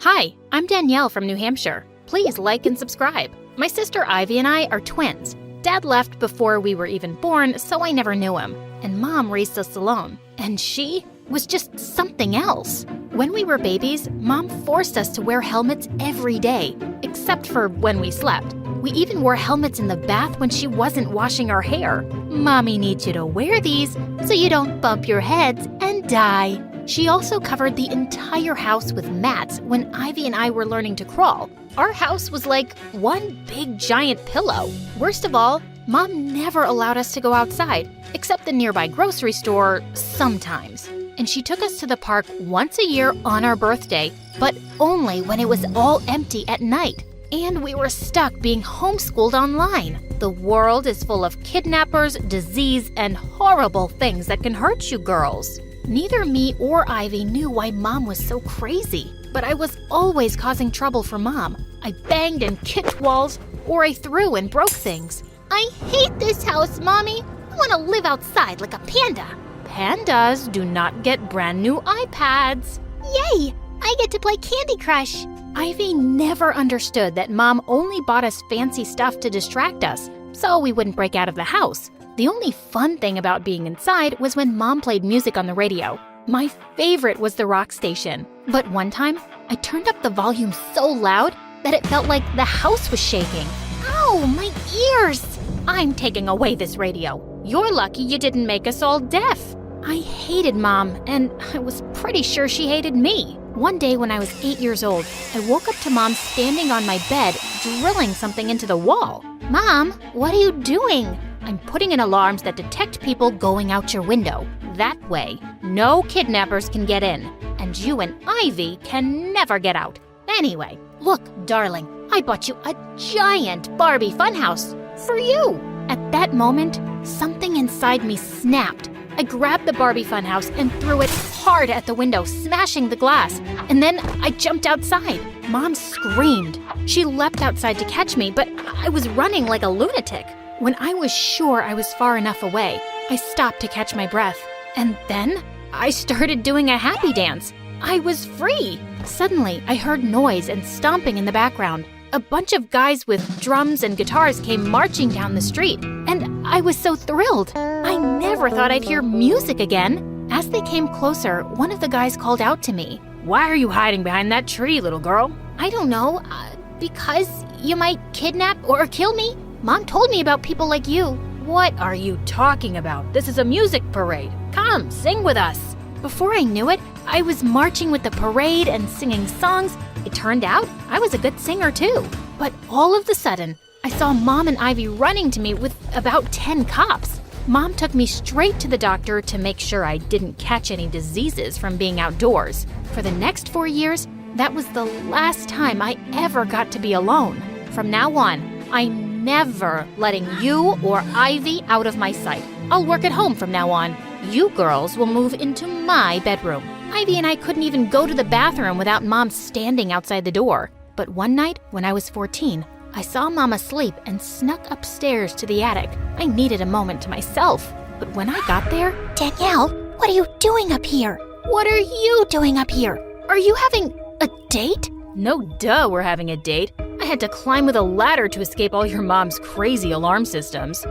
Hi, I'm Danielle from New Hampshire. Please like and subscribe. My sister Ivy and I are twins. Dad left before we were even born, so I never knew him. And Mom raised us alone. And she was just something else. When we were babies, Mom forced us to wear helmets every day, except for when we slept. We even wore helmets in the bath when she wasn't washing our hair. Mommy needs you to wear these so you don't bump your heads and die. She also covered the entire house with mats when Ivy and I were learning to crawl. Our house was like one big giant pillow. Worst of all, Mom never allowed us to go outside, except the nearby grocery store sometimes. And she took us to the park once a year on our birthday, but only when it was all empty at night. And we were stuck being homeschooled online. The world is full of kidnappers, disease, and horrible things that can hurt you girls. Neither me or Ivy knew why Mom was so crazy, but I was always causing trouble for Mom. I banged and kicked walls, or I threw and broke things. I hate this house, Mommy. I want to live outside like a panda. Pandas do not get brand new iPads. Yay! I get to play Candy Crush. Ivy never understood that Mom only bought us fancy stuff to distract us, so we wouldn't break out of the house. The only fun thing about being inside was when Mom played music on the radio. My favorite was the rock station. But one time, I turned up the volume so loud that it felt like the house was shaking. Ow, my ears! I'm taking away this radio. You're lucky you didn't make us all deaf. I hated Mom, and I was pretty sure she hated me. One day when I was 8 years old, I woke up to Mom standing on my bed, drilling something into the wall. Mom, what are you doing? I'm putting in alarms that detect people going out your window. That way, no kidnappers can get in, and you and Ivy can never get out. Anyway, look, darling, I bought you a giant Barbie funhouse for you. At that moment, something inside me snapped. I grabbed the Barbie funhouse and threw it hard at the window, smashing the glass. And then I jumped outside. Mom screamed. She leapt outside to catch me, but I was running like a lunatic. When I was sure I was far enough away, I stopped to catch my breath. And then I started doing a happy dance. I was free. Suddenly, I heard noise and stomping in the background. A bunch of guys with drums and guitars came marching down the street, and I was so thrilled. I never thought I'd hear music again. As they came closer, one of the guys called out to me. "Why are you hiding behind that tree, little girl?" I don't know, because you might kidnap or kill me? Mom told me about people like you. What are you talking about? This is a music parade. Come, sing with us. Before I knew it, I was marching with the parade and singing songs. It turned out I was a good singer too. But all of a sudden, I saw Mom and Ivy running to me with about 10 cops. Mom took me straight to the doctor to make sure I didn't catch any diseases from being outdoors. For the next 4 years, that was the last time I ever got to be alone. From now on, I'm never letting you or Ivy out of my sight. I'll work at home from now on. You girls will move into my bedroom. Ivy and I couldn't even go to the bathroom without Mom standing outside the door. But one night, when I was 14, I saw Mom asleep and snuck upstairs to the attic. I needed a moment to myself. But when I got there... Danielle, what are you doing up here? What are you doing up here? Are you having a date? No duh, we're having a date. I had to climb with a ladder to escape all your mom's crazy alarm systems.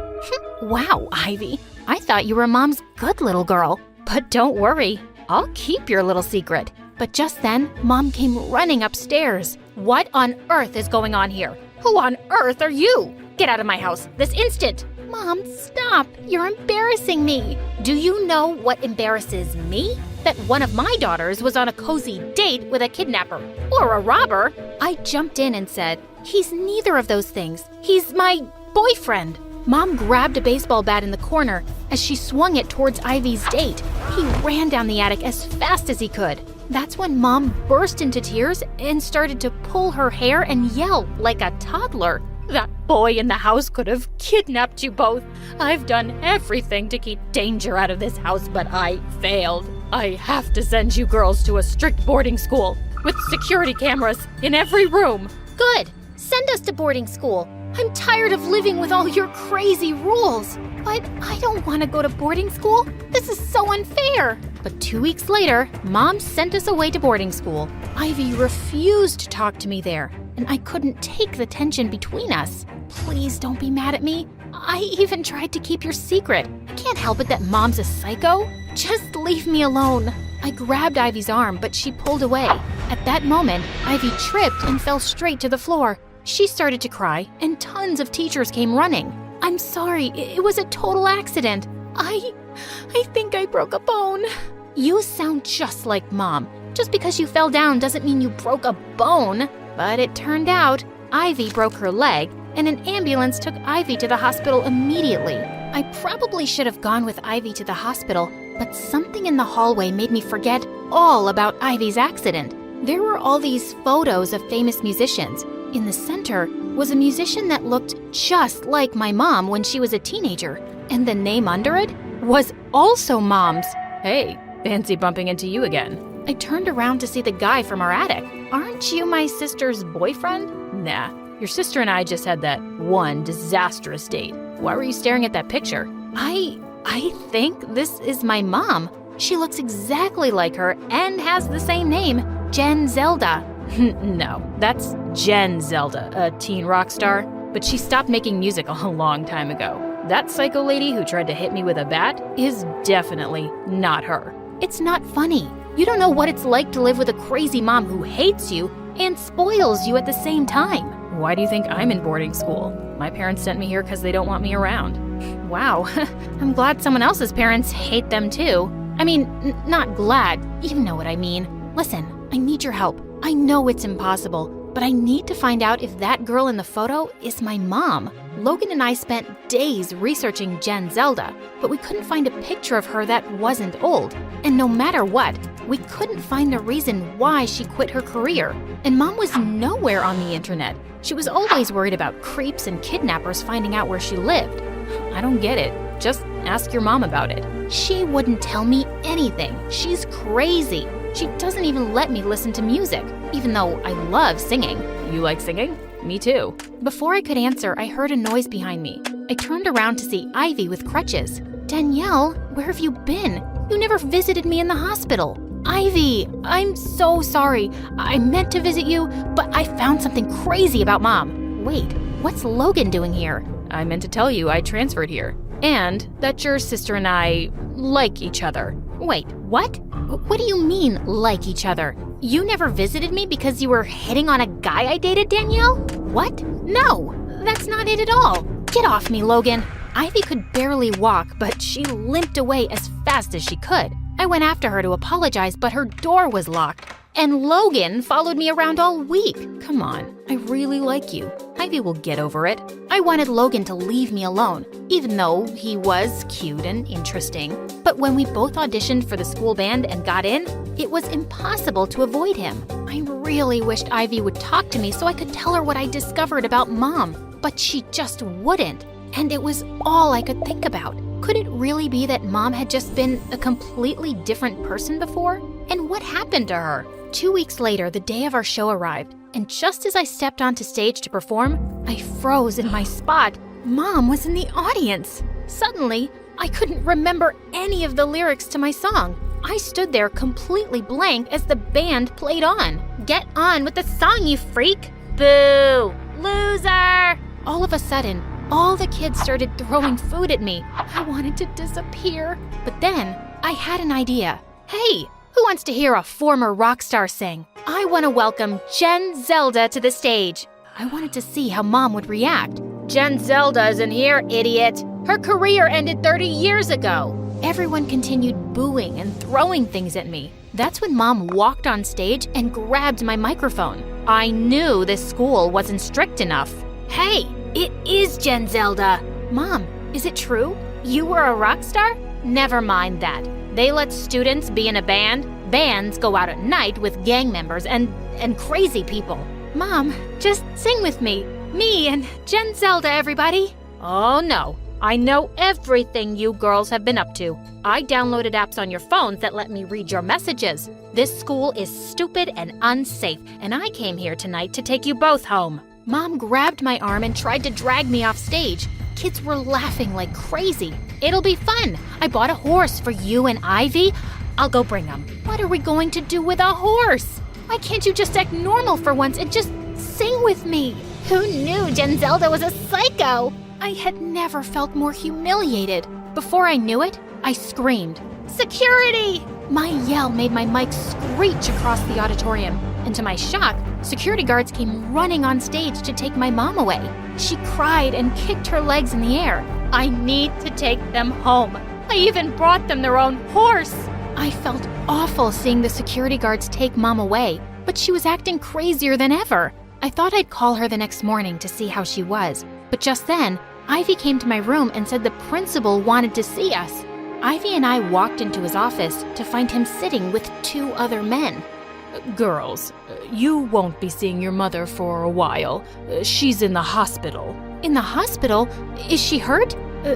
Wow, Ivy. I thought you were Mom's good little girl. But don't worry, I'll keep your little secret. But just then, Mom came running upstairs. What on earth is going on here? Who on earth are you? Get out of my house, this instant! Mom, stop! You're embarrassing me! Do you know what embarrasses me? That one of my daughters was on a cozy date with a kidnapper or a robber. I jumped in and said, "He's neither of those things. He's my boyfriend." Mom grabbed a baseball bat in the corner as she swung it towards Ivy's date. He ran down the attic as fast as he could. That's when Mom burst into tears and started to pull her hair and yell like a toddler. "That boy in the house could have kidnapped you both. I've done everything to keep danger out of this house, but I failed. I have to send you girls to a strict boarding school with security cameras in every room." Good. Send us to boarding school. I'm tired of living with all your crazy rules. But I don't want to go to boarding school. This is so unfair. But 2 weeks later, Mom sent us away to boarding school. Ivy refused to talk to me there, and I couldn't take the tension between us. Please don't be mad at me. I even tried to keep your secret. I can't help it that Mom's a psycho. Just leave me alone. I grabbed Ivy's arm, but she pulled away. At that moment, Ivy tripped and fell straight to the floor. She started to cry, and tons of teachers came running. I'm sorry, it was a total accident. I think I broke a bone. You sound just like Mom. Just because you fell down doesn't mean you broke a bone. But it turned out Ivy broke her leg, and an ambulance took Ivy to the hospital immediately. I probably should have gone with Ivy to the hospital, but something in the hallway made me forget all about Ivy's accident. There were all these photos of famous musicians. In the center was a musician that looked just like my mom when she was a teenager, and the name under it was also Mom's. Hey, fancy bumping into you again. I turned around to see the guy from our attic. Aren't you my sister's boyfriend? Nah, your sister and I just had that one disastrous date. Why were you staring at that picture? I think this is my mom. She looks exactly like her and has the same name, Jen Zelda. No, that's Jen Zelda, a teen rock star, but she stopped making music a long time ago. That psycho lady who tried to hit me with a bat is definitely not her. It's not funny. You don't know what it's like to live with a crazy mom who hates you and spoils you at the same time. Why do you think I'm in boarding school? My parents sent me here because they don't want me around. Wow, I'm glad someone else's parents hate them too. I mean, not glad, you know what I mean. Listen, I need your help. I know it's impossible, but I need to find out if that girl in the photo is my mom. Logan and I spent days researching Jen Zelda, but we couldn't find a picture of her that wasn't old. And no matter what, we couldn't find the reason why she quit her career. And Mom was nowhere on the internet. She was always worried about creeps and kidnappers finding out where she lived. I don't get it. Just ask your mom about it. She wouldn't tell me anything. She's crazy. She doesn't even let me listen to music, even though I love singing. You like singing? Me too. Before I could answer, I heard a noise behind me. I turned around to see Ivy with crutches. Danielle, where have you been? You never visited me in the hospital. Ivy, I'm so sorry. I meant to visit you, but I found something crazy about Mom. Wait, what's Logan doing here? I meant to tell you I transferred here, and that your sister and I like each other. Wait, what? What do you mean, like each other? You never visited me because you were hitting on a guy I dated, Danielle? What? No, that's not it at all. Get off me, Logan. Ivy could barely walk, but she limped away as fast as she could. I went after her to apologize, but her door was locked. And Logan followed me around all week. Come on, I really like you. Ivy will get over it. I wanted Logan to leave me alone, even though he was cute and interesting. But when we both auditioned for the school band and got in, it was impossible to avoid him. I really wished Ivy would talk to me so I could tell her what I discovered about Mom, but she just wouldn't. And it was all I could think about. Could it really be that Mom had just been a completely different person before? And what happened to her? 2 weeks later, the day of our show arrived, and just as I stepped onto stage to perform, I froze in my spot. Mom was in the audience. Suddenly, I couldn't remember any of the lyrics to my song. I stood there completely blank as the band played on. Get on with the song, you freak! Boo! Loser! All of a sudden, all the kids started throwing food at me. I wanted to disappear. But then, I had an idea. Hey! Who wants to hear a former rock star sing? I want to welcome Jen Zelda to the stage. I wanted to see how Mom would react. Jen Zelda isn't here, idiot. Her career ended 30 years ago. Everyone continued booing and throwing things at me. That's when Mom walked on stage and grabbed my microphone. I knew this school wasn't strict enough. Hey, it is Jen Zelda. Mom, is it true? You were a rock star? Never mind that. They let students be in a band. Bands go out at night with gang members and crazy people. Mom, just sing with me. Me and Jen Zelda, everybody. Oh no, I know everything you girls have been up to. I downloaded apps on your phones that let me read your messages. This school is stupid and unsafe, and I came here tonight to take you both home. Mom grabbed my arm and tried to drag me off stage. Kids were laughing like crazy. It'll be fun. I bought a horse for you and Ivy. I'll go bring him. What are we going to do with a horse? Why can't you just act normal for once and just sing with me? Who knew Genzelda was a psycho? I had never felt more humiliated. Before I knew it, I screamed, "Security!" My yell made my mic screech across the auditorium, and to my shock, security guards came running on stage to take my mom away. She cried and kicked her legs in the air. I need to take them home. I even brought them their own horse. I felt awful seeing the security guards take Mom away, but she was acting crazier than ever. I thought I'd call her the next morning to see how she was, but just then, Ivy came to my room and said the principal wanted to see us. Ivy and I walked into his office to find him sitting with 2 other men. Girls, you won't be seeing your mother for a while. She's in the hospital. In the hospital? Is she hurt?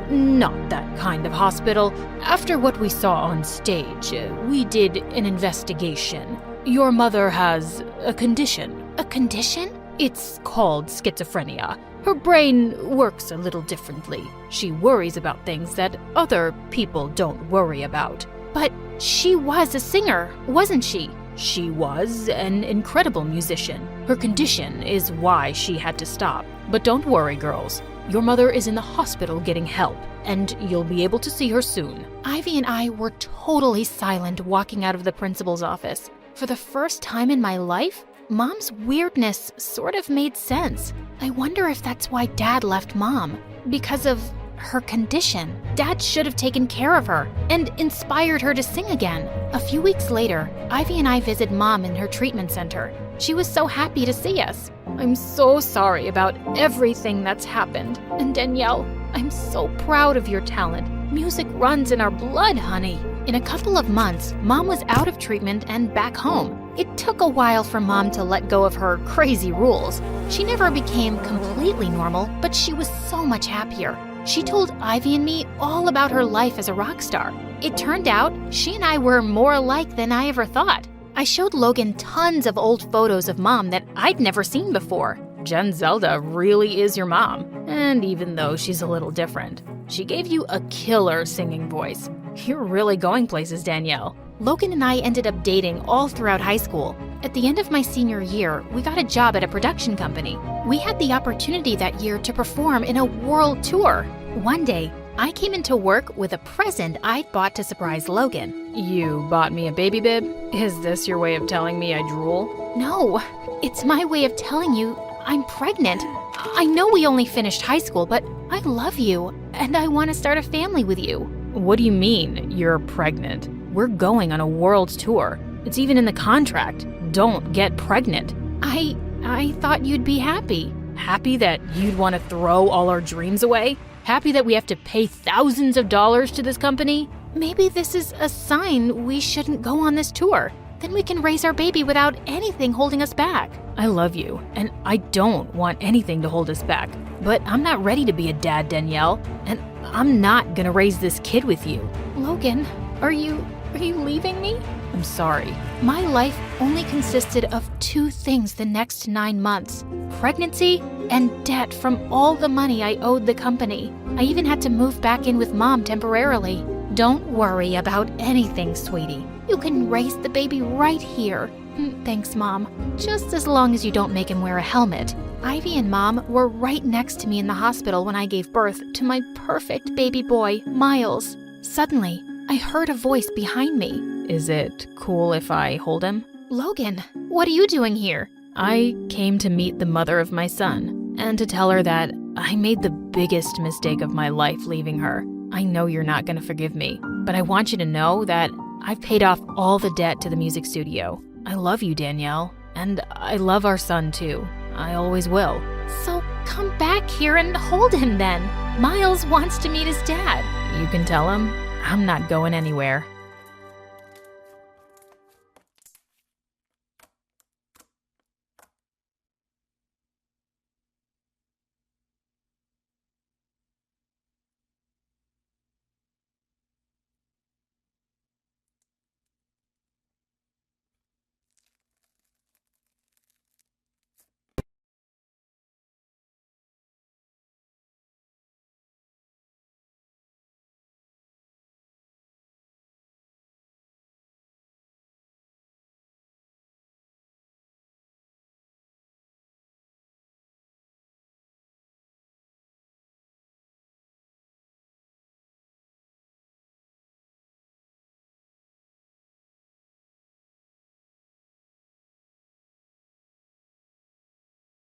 Not that kind of hospital. After what we saw on stage, we did an investigation. Your mother has a condition. A condition? It's called schizophrenia. Her brain works a little differently. She worries about things that other people don't worry about. But she was a singer, wasn't she? She was an incredible musician. Her condition is why she had to stop. But don't worry, girls. Your mother is in the hospital getting help, and you'll be able to see her soon. Ivy and I were totally silent walking out of the principal's office. For the first time in my life, Mom's weirdness sort of made sense. I wonder if that's why Dad left Mom. Because of her condition. Dad should have taken care of her and inspired her to sing again. A few weeks later, Ivy and I visited Mom in her treatment center. She was so happy to see us. I'm so sorry about everything that's happened. And Danielle, I'm so proud of your talent. Music runs in our blood, honey. In a couple of months, Mom was out of treatment and back home. It took a while for Mom to let go of her crazy rules. She never became completely normal, but she was so much happier. She told Ivy and me all about her life as a rock star. It turned out she and I were more alike than I ever thought. I showed Logan tons of old photos of Mom that I'd never seen before. Genzelda really is your mom, and even though she's a little different, she gave you a killer singing voice. You're really going places, Danielle. Logan and I ended up dating all throughout high school. At the end of my senior year, we got a job at a production company. We had the opportunity that year to perform in a world tour. One day, I came into work with a present I'd bought to surprise Logan. You bought me a baby bib? Is this your way of telling me I drool? No, it's my way of telling you I'm pregnant. I know we only finished high school, but I love you, and I want to start a family with you. What do you mean, you're pregnant? We're going on a world tour. It's even in the contract. Don't get pregnant. I thought you'd be happy. Happy that you'd want to throw all our dreams away? Happy that we have to pay thousands of dollars to this company? Maybe this is a sign we shouldn't go on this tour. Then we can raise our baby without anything holding us back. I love you, and I don't want anything to hold us back. But I'm not ready to be a dad, Danielle, and I'm not gonna raise this kid with you. Logan, are you leaving me? I'm sorry. My life only consisted of 2 things the next 9 months: pregnancy and debt from all the money I owed the company. I even had to move back in with Mom temporarily. Don't worry about anything, sweetie. You can raise the baby right here. Thanks, Mom. Just as long as you don't make him wear a helmet. Ivy and Mom were right next to me in the hospital when I gave birth to my perfect baby boy, Miles. Suddenly, I heard a voice behind me. Is it cool if I hold him? Logan, what are you doing here? I came to meet the mother of my son and to tell her that I made the biggest mistake of my life leaving her. I know you're not going to forgive me, but I want you to know that I've paid off all the debt to the music studio. I love you, Danielle, and I love our son too. I always will. So come back here and hold him then. Miles wants to meet his dad. You can tell him I'm not going anywhere.